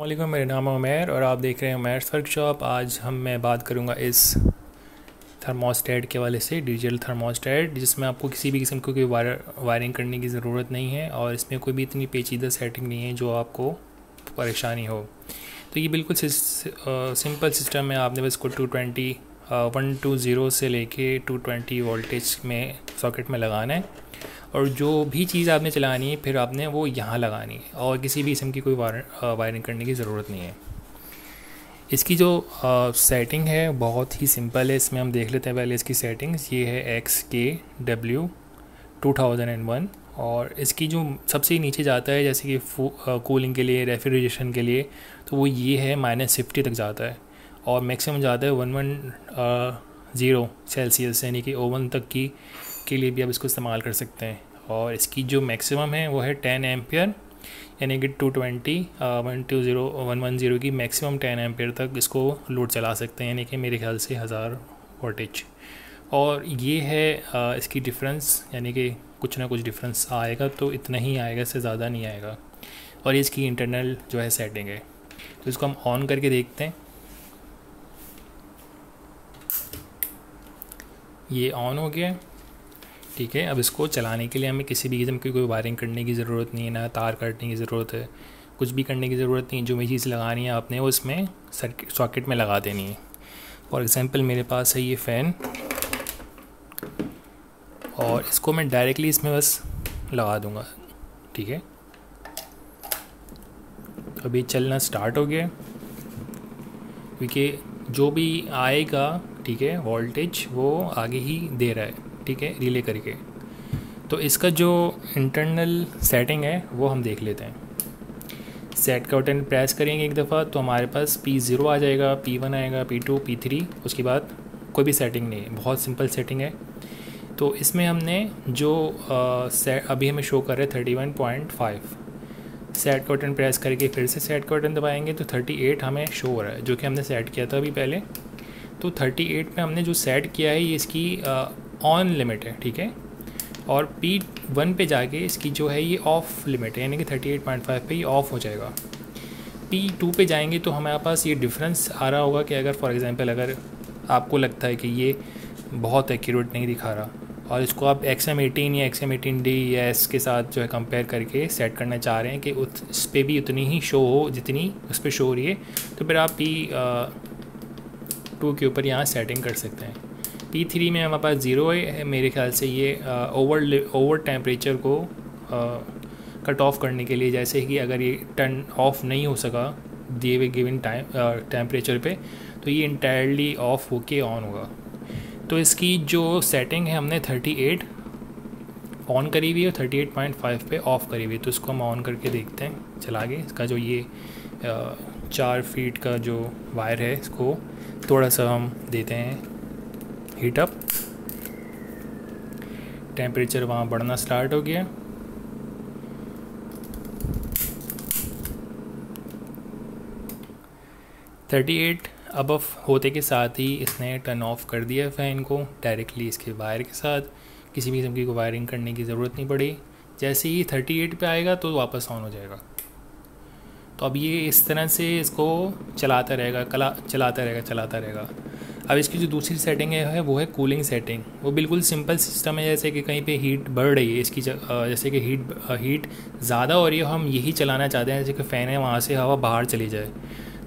वालेकुम, मेरा नाम है उमैर और आप देख रहे हैं उमैर्स वर्कशॉप। आज मैं बात करूंगा इस थर्मोस्टेट के वाले से, डिजिटल थर्मोस्टेट, जिसमें आपको किसी भी किस्म की कोई वायरिंग करने की ज़रूरत नहीं है और इसमें कोई भी इतनी पेचीदा सेटिंग नहीं है जो आपको परेशानी हो। तो ये बिल्कुल सिंपल सिस्टम है। आपने बस को 120 से लेके 220 वोल्टेज में सॉकेट में लगाना है और जो भी चीज़ आपने चलानी है फिर आपने वो यहाँ लगानी है और किसी भी किस्म की कोई वायरिंग करने की ज़रूरत नहीं है। इसकी जो सेटिंग है बहुत ही सिंपल है। इसमें हम देख लेते हैं पहले इसकी सेटिंग्स। ये है XKW2001 और इसकी जो सबसे नीचे जाता है जैसे कि कूलिंग के लिए, रेफ्रिजरेशन के लिए, तो वो ये है -50 तक जाता है और मैक्सिमम जाता है 110 सेल्सियस, यानी कि ओवन तक के लिए भी आप इसको इस्तेमाल कर सकते हैं। और इसकी जो मैक्सिमम है वो है 10 एम्पियर, यानी कि 110 की मैक्सिमम 10 एम्पियर तक इसको लोड चला सकते हैं, यानी कि मेरे ख्याल से 1000 वोल्टेज। और ये है इसकी डिफरेंस, यानी कि कुछ ना कुछ डिफरेंस आएगा तो इतना ही आएगा, इससे ज़्यादा नहीं आएगा। और इसकी इंटरनल जो है सेटिंग है, तो इसको हम ऑन करके देखते हैं। ये ऑन हो गया, ठीक है। अब इसको चलाने के लिए हमें किसी भी किस्म की कोई वायरिंग करने की ज़रूरत नहीं है, ना तार काटने की ज़रूरत है, कुछ भी करने की ज़रूरत नहीं है। जो भी चीज़ लगानी है आपने वो इसमें सॉकेट में लगा देनी है। फॉर एग्ज़ाम्पल मेरे पास है ये फ़ैन और इसको मैं डायरेक्टली इसमें बस लगा दूँगा, ठीक है। अभी चलना स्टार्ट हो गया, क्योंकि जो भी आएगा, ठीक है, वोल्टेज वो आगे ही दे रहा है, ठीक है, रिले करके। तो इसका जो इंटरनल सेटिंग है वो हम देख लेते हैं। सेट का बटन प्रेस करेंगे एक दफ़ा तो हमारे पास P0 आ जाएगा, P1 आएगा, P2, P3, उसके बाद कोई भी सेटिंग नहीं है, बहुत सिंपल सेटिंग है। तो इसमें हमने जो अभी हमें शो कर रहा है 31.5, सेट का बटन प्रेस करके फिर से सेट का बटन दबाएंगे तो 38 हमें शो हो रहा है, जो कि हमने सेट किया था अभी पहले। तो 38 पे हमने जो सेट किया है ये इसकी ऑन लिमिट है, ठीक है। और P1 पे जाके इसकी जो है ये ऑफ़ लिमिट है, यानी कि 38.5 पे ये ऑफ़ हो जाएगा। P2 पे जाएंगे तो हमारे पास ये डिफरेंस आ रहा होगा कि अगर फॉर एग्ज़ाम्पल अगर आपको लगता है कि ये बहुत एक्यूरेट नहीं दिखा रहा और इसको आप XM18 या XM18D या S के साथ जो है कंपेयर करके सेट करना चाह रहे हैं कि उस पर भी उतनी ही शो हो जितनी उस पर शो हो रही है, तो फिर आप P2 के ऊपर यहाँ सेटिंग कर सकते हैं। P3 में हमारे पास 0 है, मेरे ख्याल से ये ओवर टेम्परेचर को कट ऑफ करने के लिए, जैसे कि अगर ये टर्न ऑफ नहीं हो सका दिए हुए गिवन टेम्परेचर पे, तो ये इंटायरली ऑफ होके ऑन होगा। तो इसकी जो सेटिंग है हमने 38 ऑन करी हुई है, 38.5 पे ऑफ़ करी हुई है। तो इसको हम ऑन करके देखते हैं चला के। इसका जो ये 4 फीट का जो वायर है इसको थोड़ा सा हम देते हैं हीट अप। टेम्परेचर वहाँ बढ़ना स्टार्ट हो गया। $38 अबव होते के साथ ही इसने टर्न ऑफ कर दिया फ़ैन को डायरेक्टली इसके वायर के साथ। किसी भी किस्म की वायरिंग करने की ज़रूरत नहीं पड़ी। जैसे ही 38 पे आएगा तो वापस ऑन हो जाएगा। तो अब ये इस तरह से इसको चलाता रहेगा। अब इसकी जो दूसरी सेटिंग है वो है कूलिंग सेटिंग। वो बिल्कुल सिंपल सिस्टम है, जैसे कि कहीं पे हीट बढ़ रही है इसकी जैसे कि हीट ज़्यादा हो रही है, हम यही चलाना चाहते हैं जैसे कि फ़ैन है वहाँ से हवा बाहर चली जाए।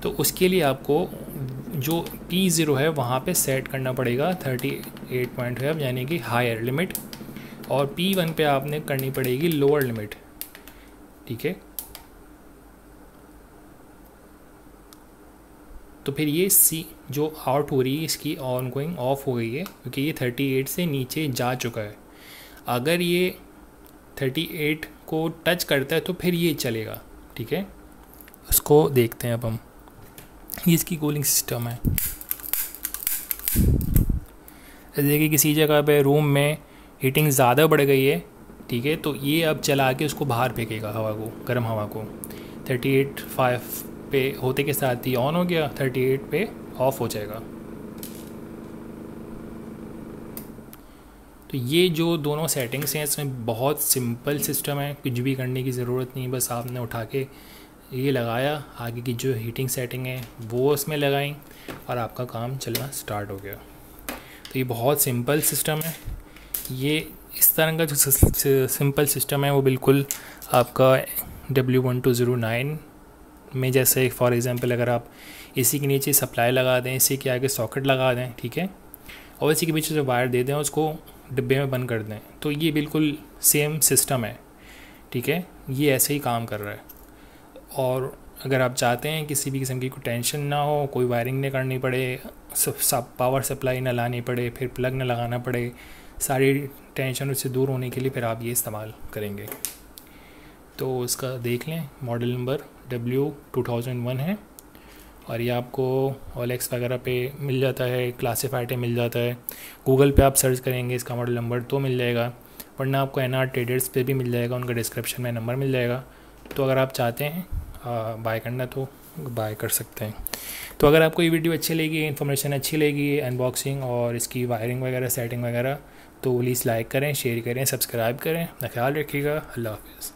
तो उसके लिए आपको जो P0 है वहाँ पे सेट करना पड़ेगा 38.5, यानी कि हायर लिमिट, और P1 पे आपने करनी पड़ेगी लोअर लिमिट, ठीक है। तो फिर ये सी जो आउट हो रही है इसकी ऑन गोइंग ऑफ हो गई है, क्योंकि ये 38 से नीचे जा चुका है। अगर ये 38 को टच करता है तो फिर ये चलेगा, ठीक है। उसको देखते हैं अब हम। ये इसकी कूलिंग सिस्टम है। जैसे कि किसी जगह पे रूम में हीटिंग ज़्यादा बढ़ गई है, ठीक है, तो ये अब चला के उसको बाहर फेंकेगा हवा को, गर्म हवा को। 38.5 पे होते के साथ ही ऑन हो गया, 38 पे ऑफ हो जाएगा। तो ये जो दोनों सेटिंग्स हैं इसमें बहुत सिंपल सिस्टम है, कुछ भी करने की ज़रूरत नहीं, बस आपने उठा के ये लगाया, आगे की जो हीटिंग सेटिंग है वो उसमें लगाई और आपका काम चलना स्टार्ट हो गया। तो ये बहुत सिंपल सिस्टम है। ये इस तरह का जो सिंपल सिस्टम है वो बिल्कुल आपका W1209 में, जैसे फॉर एग्ज़ाम्पल अगर आप इसी के नीचे सप्लाई लगा दें, इसी के आगे सॉकेट लगा दें, ठीक है, और इसी के पीछे जो वायर दे दें उसको डिब्बे में बंद कर दें, तो ये बिल्कुल सेम सिस्टम है, ठीक है, ये ऐसे ही काम कर रहा है। और अगर आप चाहते हैं किसी भी किस्म की कोई टेंशन ना हो, कोई वायरिंग नहीं करनी पड़े, पावर सप्लाई ना लानी पड़े, फिर प्लग ना लगाना पड़े, सारी टेंशन उससे दूर होने के लिए फिर आप ये इस्तेमाल करेंगे। तो इसका देख लें, मॉडल नंबर W2001 है और ये आपको OLX वगैरह पे मिल जाता है, क्लासीफाइड पे मिल जाता है, गूगल पे आप सर्च करेंगे इसका मॉडल नंबर तो मिल जाएगा, वरना आपको NR ट्रेडर्स पे भी मिल जाएगा, उनका डिस्क्रिप्शन में नंबर मिल जाएगा। तो अगर आप चाहते हैं बाय करना तो बाय कर सकते हैं। तो अगर आपको ये वीडियो अच्छी लगी, इन्फॉर्मेशन अच्छी लगी, अनबॉक्सिंग और इसकी वायरिंग वगैरह, सेटिंग वगैरह, तो प्लीज़ लाइक करें, शेयर करें, सब्सक्राइब करें। अपना ख्याल रखिएगा। अल्लाह हाफ़िज़।